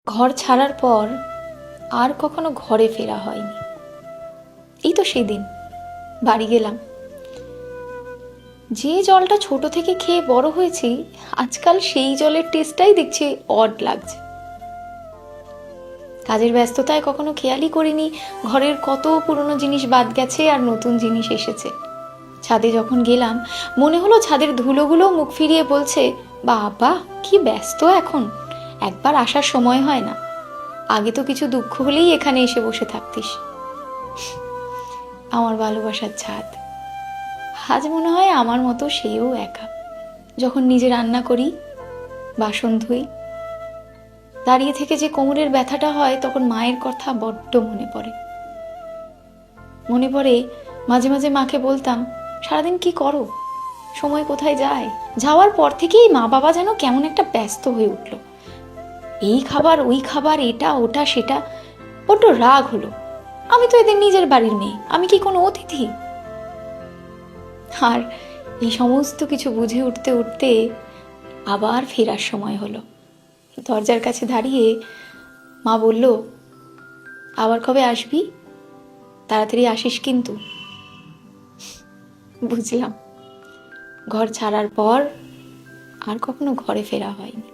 ঘর ছাড়ার পর আর কখনো ঘরে ফেরা হয়নি। এই তো সেদিন বাড়ি গেলাম। যে জলটা ছোট থেকে খেয়ে বড় হয়েছি, আজকাল সেই জলের টেস্টটাই দেখছি অড লাগছে। কাজের ব্যস্ততায় কখনো খেয়ালই করিনি ঘরের কত পুরনো জিনিস বাদ গেছে আর নতুন জিনিস এসেছে। ছাদে যখন গেলাম, মনে হলো ছাদের ধুলোগুলো মুখ ফিরিয়ে বলছে, বাবা কি ব্যস্ত এখন, একবার আসার সময় হয় না। আগে তো কিছু দুঃখ হলেই এখানে এসে বসে থাকতিস। আমার ভালোবাসার ছাদ আজ মনে হয় আমার মতো সেও একা। যখন নিজে রান্না করি, বাসন ধুই, দাঁড়িয়ে থেকে যে কোমরের ব্যথাটা হয়, তখন মায়ের কথা বড্ড মনে পড়ে। মাঝে মাঝে মাকে বলতাম, সারাদিন কি করো, সময় কোথায় যায়। যাওয়ার পর থেকেই মা বাবা যেন কেমন একটা ব্যস্ত হয়ে উঠলো। এই খাবার ওই খাবার, এটা ওটা সেটা, বড্ড রাগ হলো। আমি তো এদের নিজের বাড়ির মেয়ে, আমি কি কোনো অতিথি? আর এই সমস্ত কিছু বুঝে উঠতে উঠতে আবার ফেরার সময় হলো। দরজার কাছে দাঁড়িয়ে মা বলল, আবার কবে আসবি, তাড়াতাড়ি আসিস কিন্তু। বুঝলাম, ঘর ছাড়ার পর আর কখনো ঘরে ফেরা হয়নি।